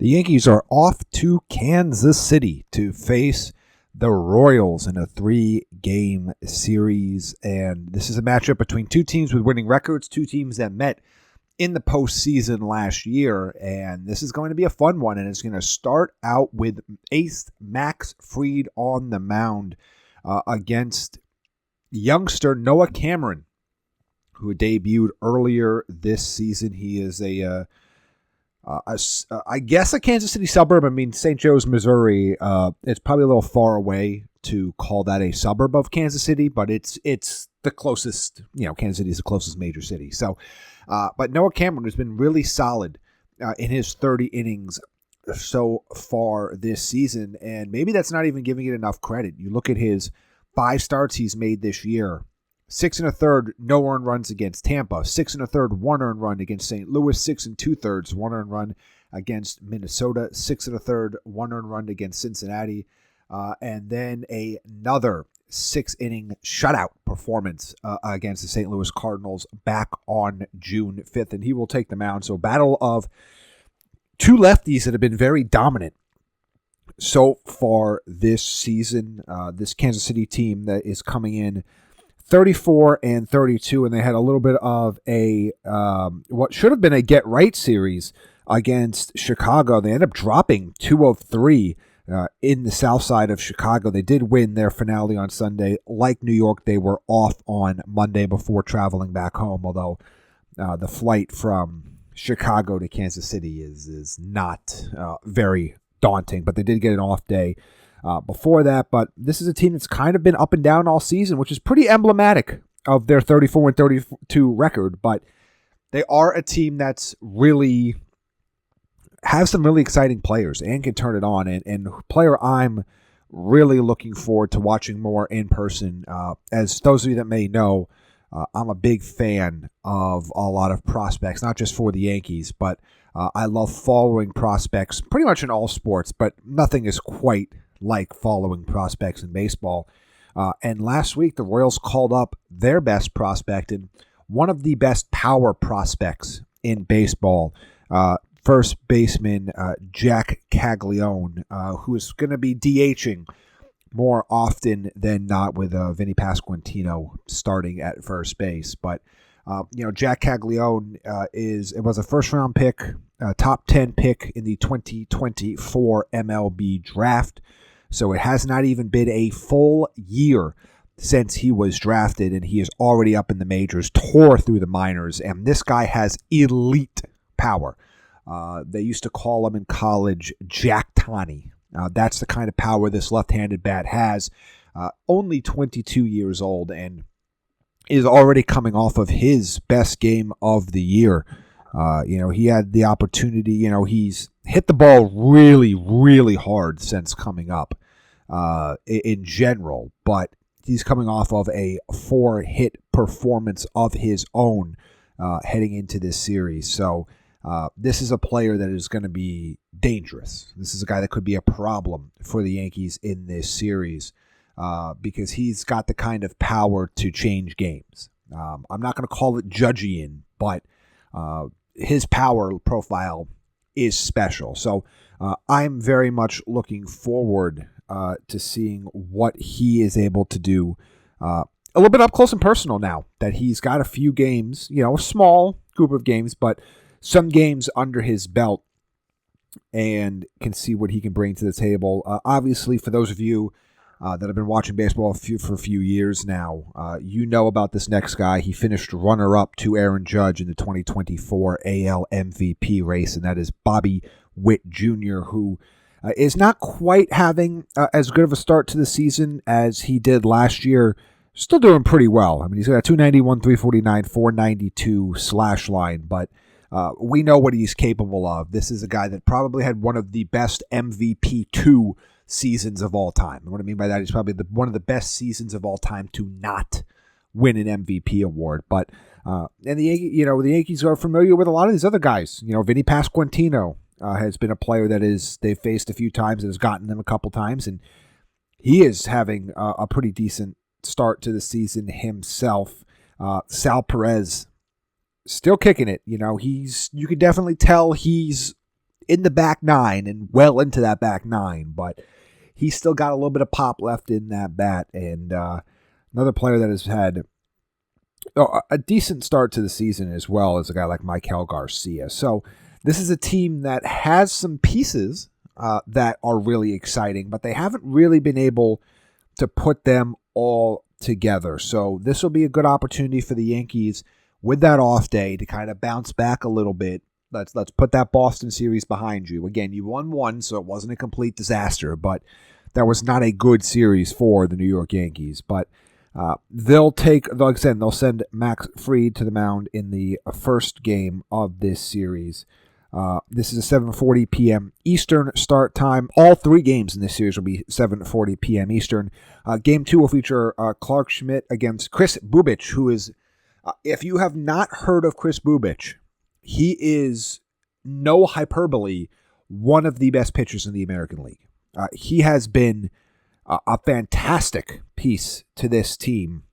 The Yankees are off to Kansas City to face the Royals in a 3-game series. And this is a matchup between two teams with winning records, two teams that met in the postseason last year. And this is going to be a fun one. And it's going to start out with ace Max Fried on the mound against youngster Noah Cameron, who debuted earlier this season. He is I guess a Kansas City suburb. I mean, St. Joe's, Missouri. It's probably a little far away to call that a suburb of Kansas City, but it's the closest. Kansas City is the closest major city. So, but Noah Cameron has been really solid in his 30 innings so far this season, and maybe that's not even giving it enough credit. You look at his 5 starts he's made this year. 6 1/3 no earned runs against Tampa. 6 1/3 1 earned run against St. Louis. 6 2/3 1 earned run against Minnesota. 6 1/3 1 earned run against Cincinnati, and then another 6-inning shutout performance against the St. Louis Cardinals back on June 5th, and he will take the mound. So, battle of two lefties that have been very dominant so far this season. This Kansas City team that is coming in 34-32, and they had a little bit of a what should have been a get-right series against Chicago. They ended up dropping 2 of 3 in the south side of Chicago. They did win their finale on Sunday. Like New York, they were off on Monday before traveling back home, although the flight from Chicago to Kansas City is not very daunting, but they did get an off day before that. But this is a team that's kind of been up and down all season, which is pretty emblematic of their 34-32 record. But they are a team that's really have some really exciting players and can turn it on. And player I'm really looking forward to watching more in person. As those of you that may know, I'm a big fan of a lot of prospects, not just for the Yankees, but I love following prospects pretty much in all sports, but nothing is quite like following prospects in baseball. And last week, the Royals called up their best prospect and one of the best power prospects in baseball, first baseman Jack Caglione, who is going to be DHing more often than not with Vinny Pasquantino starting at first base. But, Jack Caglione was a first-round pick, top 10 pick in the 2024 MLB draft. So it has not even been a full year since he was drafted, and he is already up in the majors, tore through the minors, and this guy has elite power. They used to call him in college Jack Tani. That's the kind of power this left-handed bat has. Only 22 years old and is already coming off of his best game of the year. He had the opportunity. He's hit the ball really, really hard since coming up in general, but he's coming off of a 4-hit performance of his own heading into this series. So this is a player that is going to be dangerous. This is a guy that could be a problem for the Yankees in this series because he's got the kind of power to change games. I'm not going to call it Judgian, but his power profile is special. So I'm very much looking forward to seeing what he is able to do a little bit up close and personal now that he's got a few games, a small group of games, but some games under his belt, and can see what he can bring to the table. Obviously, for those of you that have been watching baseball for a few years now, you know about this next guy. He finished runner-up to Aaron Judge in the 2024 AL MVP race, and that is Bobby Witt Jr., who is not quite having as good of a start to the season as he did last year. Still doing pretty well. I mean, he's got a 291, 349, 492 slash line, but we know what he's capable of. This is a guy that probably had one of the best MVP2 seasons of all time. And what I mean by that is probably one of the best seasons of all time to not win an MVP award. But and the Yankees are familiar with a lot of these other guys. Vinny Pasquantino has been a player that they've faced a few times and has gotten them a couple times, and he is having a pretty decent start to the season himself. Sal Perez still kicking it. You can definitely tell he's in the back nine and well into that back nine, but he's still got a little bit of pop left in that bat. And another player that has had a decent start to the season as well is a guy like Michael Garcia. So this is a team that has some pieces that are really exciting, but they haven't really been able to put them all together. So this will be a good opportunity for the Yankees with that off day to kind of bounce back a little bit. Let's put that Boston series behind you. Again, you won one, so it wasn't a complete disaster, but that was not a good series for the New York Yankees. But they'll send Max Fried to the mound in the first game of this series. This is a 7:40 p.m. Eastern start time. All three games in this series will be 7:40 p.m. Eastern. Game 2 will feature Clark Schmidt against Kris Bubic, who is, if you have not heard of Kris Bubic, he is, no hyperbole, one of the best pitchers in the American League. He has been a fantastic piece to this team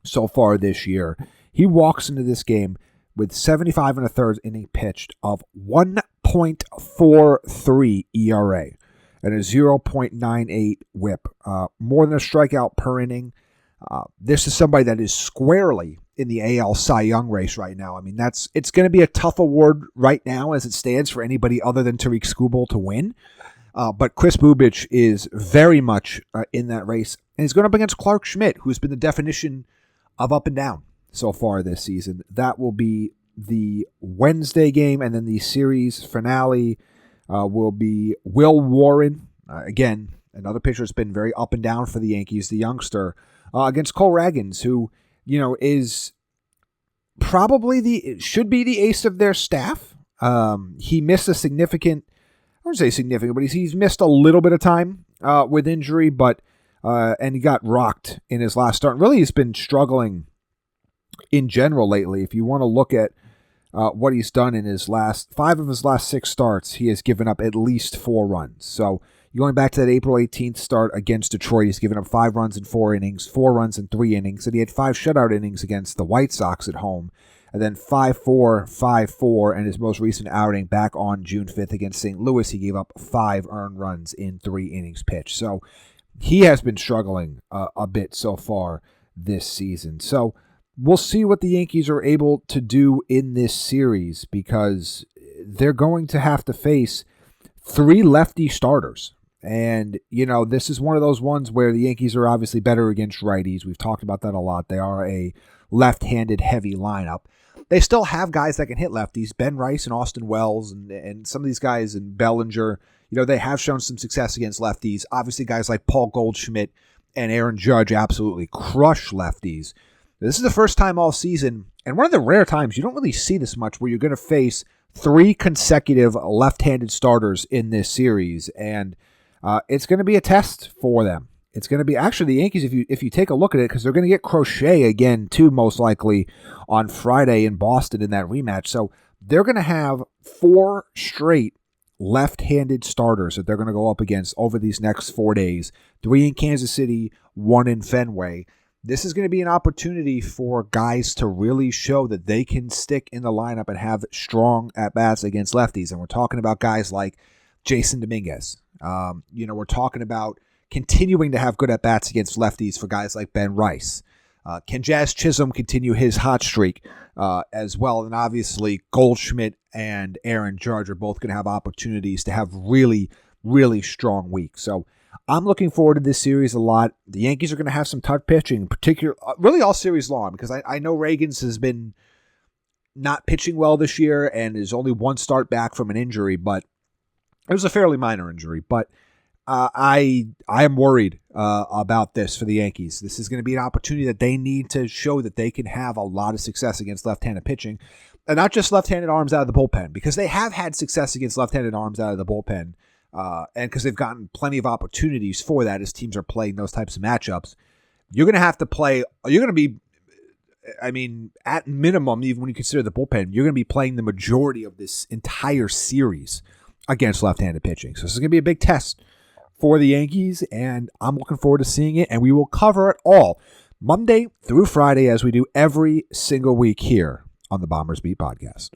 so far this year. He walks into this game with 75 and a third inning pitched of 1.43 ERA and a 0.98 whip, more than a strikeout per inning. This is somebody that is squarely in the AL Cy Young race right now. I mean, it's going to be a tough award right now as it stands for anybody other than Tariq Skubal to win. But Kris Bubic is very much in that race. And he's going up against Clark Schmidt, who's been the definition of up and down so far this season. That will be the Wednesday game. And then the series finale will be Will Warren. Again, another pitcher that's been very up and down for the Yankees, the youngster, against Cole Ragans, who, is probably should be the ace of their staff. He missed a significant, I wouldn't say significant, but he's missed a little bit of time with injury, and he got rocked in his last start. Really, he's been struggling in general lately. If you want to look at what he's done in his last 5 of his last 6 starts, he has given up at least 4 runs. So going back to that April 18th start against Detroit, he's given up 5 runs in 4 innings, 4 runs in 3 innings, and he had 5 shutout innings against the White Sox at home, and then 5-4, 5-4, and his most recent outing back on June 5th against St. Louis, he gave up 5 earned runs in 3 innings pitched. So he has been struggling a bit so far this season. So we'll see what the Yankees are able to do in this series, because they're going to have to face 3 lefty starters. And, this is one of those ones where the Yankees are obviously better against righties. We've talked about that a lot. They are a left-handed heavy lineup. They still have guys that can hit lefties, Ben Rice and Austin Wells, and some of these guys in Bellinger. They have shown some success against lefties. Obviously, guys like Paul Goldschmidt and Aaron Judge absolutely crush lefties. This is the first time all season, and one of the rare times you don't really see this much, where you're going to face 3 consecutive left-handed starters in this series, and it's going to be a test for them. It's going to be, actually, the Yankees, if you take a look at it, because they're going to get Crochet again, too, most likely, on Friday in Boston in that rematch. So they're going to have 4 straight left-handed starters that they're going to go up against over these next 4 days. 3 in Kansas City, 1 in Fenway. This is going to be an opportunity for guys to really show that they can stick in the lineup and have strong at-bats against lefties. And we're talking about guys like Jason Dominguez. We're talking about continuing to have good at-bats against lefties for guys like Ben Rice. Can Jazz Chisholm continue his hot streak as well? And obviously, Goldschmidt and Aaron Judge are both going to have opportunities to have really, really strong weeks. So I'm looking forward to this series a lot. The Yankees are going to have some tough pitching, really all series long, because I know Ragans has been not pitching well this year and is only 1 start back from an injury, but it was a fairly minor injury. But I am worried about this for the Yankees. This is going to be an opportunity that they need to show that they can have a lot of success against left-handed pitching, and not just left-handed arms out of the bullpen, because they have had success against left-handed arms out of the bullpen, and because they've gotten plenty of opportunities for that as teams are playing those types of matchups. You're going to have to play. You're going to be, at minimum, even when you consider the bullpen, you're going to be playing the majority of this entire series against left-handed pitching. So this is going to be a big test for the Yankees, and I'm looking forward to seeing it, and we will cover it all Monday through Friday as we do every single week here on the Bombers Beat Podcast.